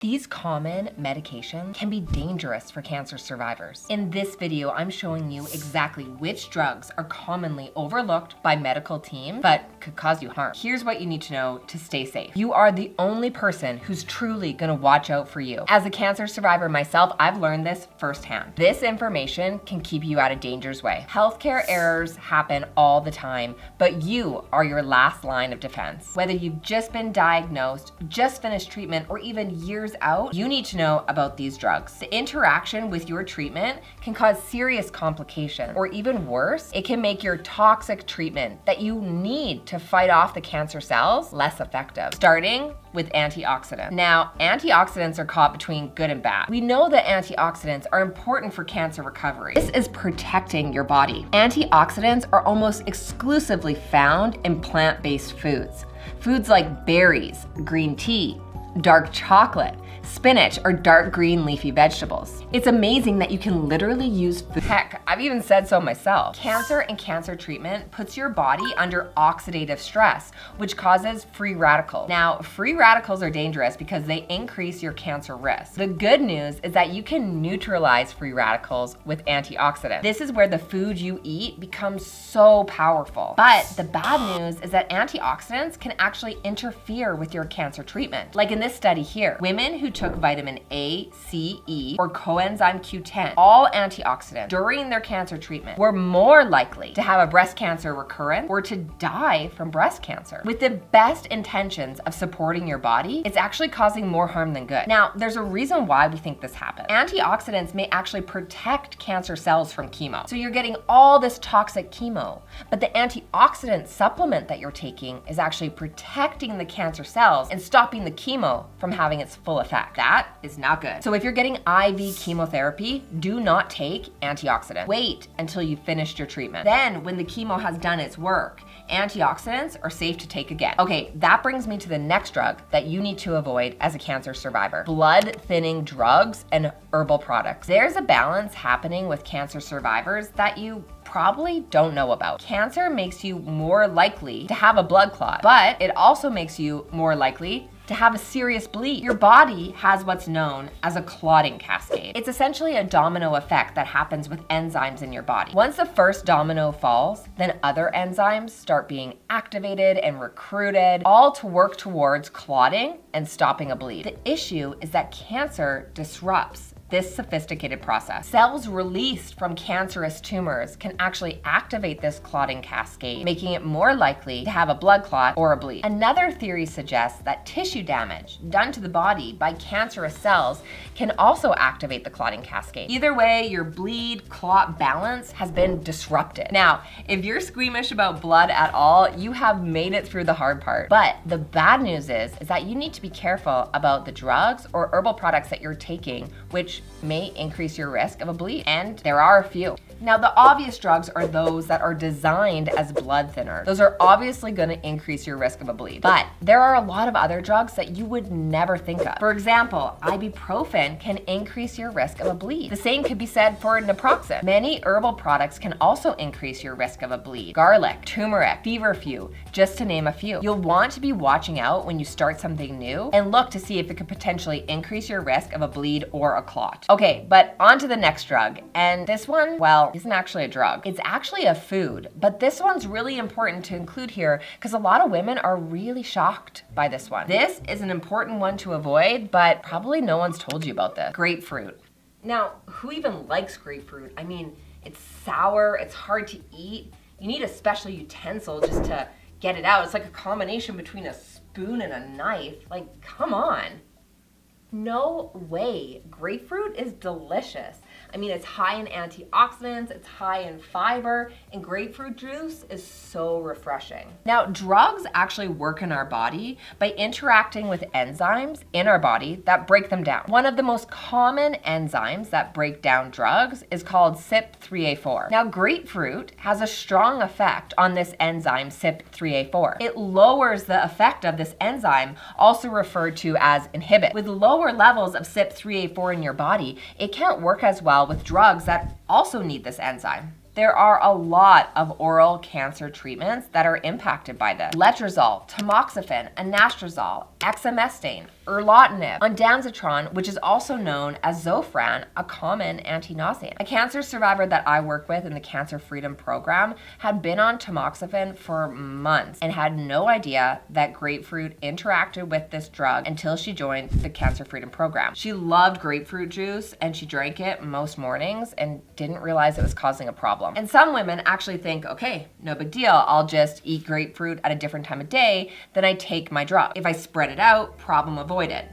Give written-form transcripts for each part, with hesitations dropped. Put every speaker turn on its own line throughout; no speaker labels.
These common medications can be dangerous for cancer survivors. In this video, I'm showing you exactly which drugs are commonly overlooked by medical teams but could cause you harm. Here's what you need to know to stay safe. You are the only person who's truly gonna watch out for you. As a cancer survivor myself, I've learned this firsthand. This information can keep you out of danger's way. Healthcare errors happen all the time, but you are your last line of defense. Whether you've just been diagnosed, just finished treatment, or even years out, you need to know about these drugs. The interaction with your treatment can cause serious complications, or even worse, it can make your toxic treatment that you need to fight off the cancer cells less effective. Starting with antioxidants. Now, antioxidants are caught between good and bad. We know that antioxidants are important for cancer recovery. This is protecting your body. Antioxidants are almost exclusively found in plant-based foods. Foods like berries, green tea, dark chocolate, spinach, or dark green leafy vegetables. It's amazing that you can literally use food. Heck, I've even said so myself. Cancer and cancer treatment puts your body under oxidative stress, which causes free radicals. Now, free radicals are dangerous because they increase your cancer risk. The good news is that you can neutralize free radicals with antioxidants. This is where the food you eat becomes so powerful. But the bad news is that antioxidants can actually interfere with your cancer treatment. Like in this study here, women who took vitamin A, C, E, or coenzyme Q10, all antioxidants, during their cancer treatment, were more likely to have a breast cancer recurrence or to die from breast cancer. With the best intentions of supporting your body, it's actually causing more harm than good. Now, there's a reason why we think this happens. Antioxidants may actually protect cancer cells from chemo. So you're getting all this toxic chemo, but the antioxidant supplement that you're taking is actually protecting the cancer cells and stopping the chemo from having its full effect. That is not good. So if you're getting IV chemotherapy, do not take antioxidants. Wait until you've finished your treatment. Then, when the chemo has done its work, antioxidants are safe to take again. Okay, that brings me to the next drug that you need to avoid as a cancer survivor: blood thinning drugs and herbal products. There's a balance happening with cancer survivors that you probably don't know about. Cancer makes you more likely to have a blood clot, but it also makes you more likely to have a serious bleed. Your body has what's known as a clotting cascade. It's essentially a domino effect that happens with enzymes in your body. Once the first domino falls, then other enzymes start being activated and recruited, all to work towards clotting and stopping a bleed. The issue is that cancer disrupts this sophisticated process. Cells released from cancerous tumors can actually activate this clotting cascade, making it more likely to have a blood clot or a bleed. Another theory suggests that tissue damage done to the body by cancerous cells can also activate the clotting cascade. Either way, your bleed-clot balance has been disrupted. Now, if you're squeamish about blood at all, you have made it through the hard part. But the bad news is that you need to be careful about the drugs or herbal products that you're taking, which may increase your risk of a bleed, and there are a few. Now, the obvious drugs are those that are designed as blood thinners. Those are obviously going to increase your risk of a bleed, but there are a lot of other drugs that you would never think of. For example, ibuprofen can increase your risk of a bleed. The same could be said for naproxen. Many herbal products can also increase your risk of a bleed. Garlic, turmeric, feverfew, just to name a few. You'll want to be watching out when you start something new and look to see if it could potentially increase your risk of a bleed or a clot. Okay, but on to the next drug. And this one, well, isn't actually a drug. It's actually a food, but this one's really important to include here because a lot of women are really shocked by this one. This is an important one to avoid, but probably no one's told you about this. Grapefruit. Now, who even likes grapefruit? I mean, it's sour, it's hard to eat. You need a special utensil just to get it out. It's like a combination between a spoon and a knife. Like, come on. No way. Grapefruit is delicious. I mean, it's high in antioxidants, it's high in fiber, and grapefruit juice is so refreshing. Now, drugs actually work in our body by interacting with enzymes in our body that break them down. One of the most common enzymes that break down drugs is called CYP3A4. Now, grapefruit has a strong effect on this enzyme CYP3A4. It lowers the effect of this enzyme, also referred to as inhibit. With lower levels of CYP3A4 in your body, it can't work as well with drugs that also need this enzyme. There are a lot of oral cancer treatments that are impacted by this. Letrozole, tamoxifen, anastrozole, exemestane, erlotinib, ondansetron, which is also known as Zofran, a common anti-nauseant. A cancer survivor that I work with in the Cancer Freedom Program had been on tamoxifen for months and had no idea that grapefruit interacted with this drug until she joined the Cancer Freedom Program. She loved grapefruit juice and she drank it most mornings and didn't realize it was causing a problem. And some women actually think, okay, no big deal, I'll just eat grapefruit at a different time of day, then I take my drug. If I spread it out, problem avoided.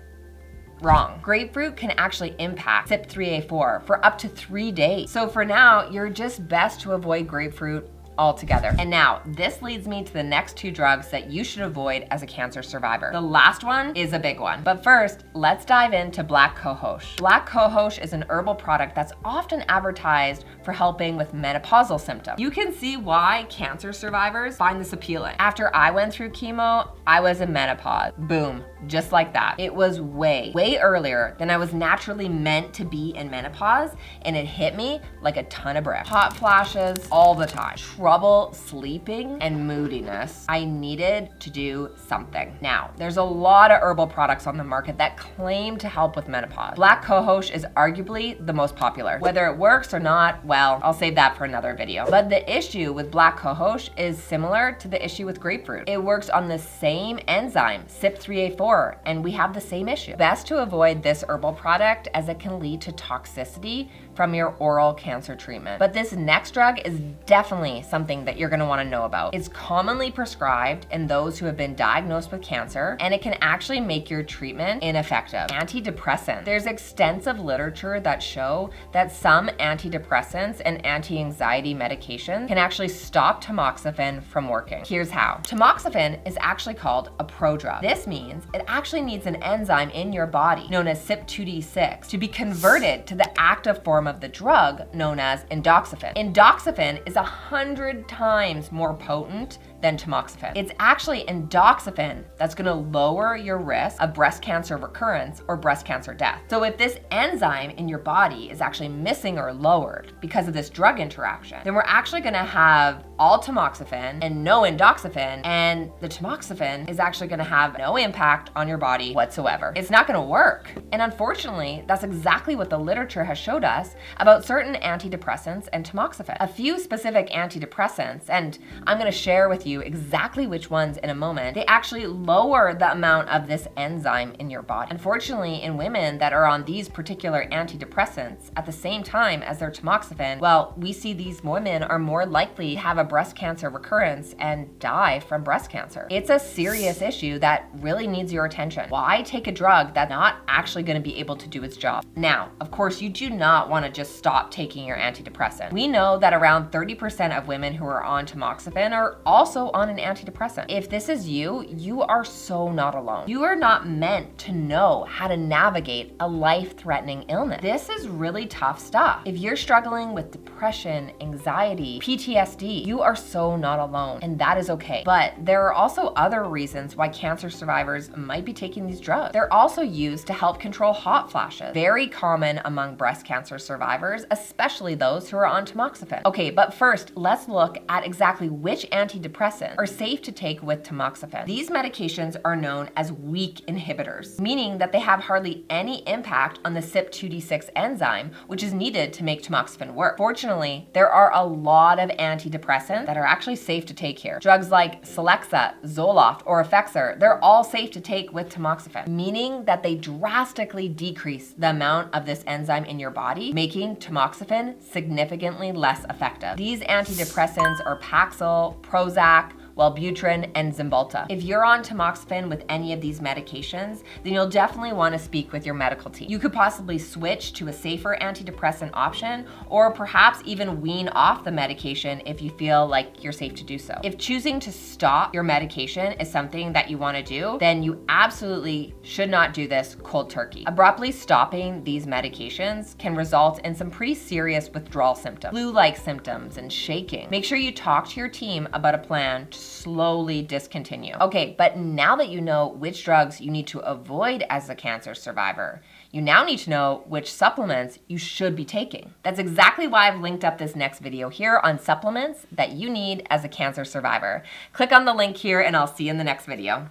Wrong. Grapefruit can actually impact CYP3A4 for up to 3 days. So for now, you're just best to avoid grapefruit altogether. And now, this leads me to the next 2 drugs that you should avoid as a cancer survivor. The last one is a big one. But first, let's dive into black cohosh. Black cohosh is an herbal product that's often advertised for helping with menopausal symptoms. You can see why cancer survivors find this appealing. After I went through chemo, I was in menopause. Boom, just like that. It was way earlier than I was naturally meant to be in menopause, and it hit me like a ton of bricks. Hot flashes all the time. Trouble sleeping and moodiness. I needed to do something. Now, there's a lot of herbal products on the market that claim to help with menopause. Black cohosh is arguably the most popular. Whether it works or not, well, I'll save that for another video. But the issue with black cohosh is similar to the issue with grapefruit. It works on the same enzyme, CYP3A4, and we have the same issue. Best to avoid this herbal product as it can lead to toxicity from your oral cancer treatment. But this next drug is definitely something that you're gonna wanna know about. It's commonly prescribed in those who have been diagnosed with cancer, and it can actually make your treatment ineffective. Antidepressant. There's extensive literature that show that some antidepressants and anti-anxiety medications can actually stop tamoxifen from working. Here's how. Tamoxifen is actually called a prodrug. This means it actually needs an enzyme in your body known as CYP2D6 to be converted to the active form of the drug known as endoxifen. Endoxifen is 100 times more potent than tamoxifen. It's actually endoxifen that's gonna lower your risk of breast cancer recurrence or breast cancer death. So if this enzyme in your body is actually missing or lowered because of this drug interaction, then we're actually gonna have all tamoxifen and no endoxifen, and the tamoxifen is actually gonna have no impact on your body whatsoever. It's not gonna work. And unfortunately, that's exactly what the literature has showed us about certain antidepressants and tamoxifen. A few specific antidepressants, and I'm gonna share with you exactly which ones in a moment, they actually lower the amount of this enzyme in your body. Unfortunately, in women that are on these particular antidepressants at the same time as their tamoxifen, well, we see these women are more likely to have a breast cancer recurrence and die from breast cancer. It's a serious issue that really needs your attention. Why take a drug that's not actually going to be able to do its job? Now, of course, you do not want to just stop taking your antidepressant. We know that around 30% of women who are on tamoxifen are also on an antidepressant. If this is you, you are so not alone. You are not meant to know how to navigate a life-threatening illness. This is really tough stuff. If you're struggling with depression, anxiety, PTSD, you are so not alone, and that is okay. But there are also other reasons why cancer survivors might be taking these drugs. They're also used to help control hot flashes, very common among breast cancer survivors, especially those who are on tamoxifen. Okay, but first, let's look at exactly which antidepressants are safe to take with tamoxifen. These medications are known as weak inhibitors, meaning that they have hardly any impact on the CYP2D6 enzyme, which is needed to make tamoxifen work. Fortunately, there are a lot of antidepressants that are actually safe to take here. Drugs like Celexa, Zoloft, or Effexor, they're all safe to take with tamoxifen, meaning that they drastically decrease the amount of this enzyme in your body, making tamoxifen significantly less effective. These antidepressants are Paxil, Prozac, Wellbutrin, and Cymbalta. If you're on tamoxifen with any of these medications, then you'll definitely want to speak with your medical team. You could possibly switch to a safer antidepressant option, or perhaps even wean off the medication if you feel like you're safe to do so. If choosing to stop your medication is something that you want to do, then you absolutely should not do this cold turkey. Abruptly stopping these medications can result in some pretty serious withdrawal symptoms, flu-like symptoms, and shaking. Make sure you talk to your team about a plan to slowly discontinue. Okay, but now that you know which drugs you need to avoid as a cancer survivor, you now need to know which supplements you should be taking. That's exactly why I've linked up this next video here on supplements that you need as a cancer survivor. Click on the link here and I'll see you in the next video.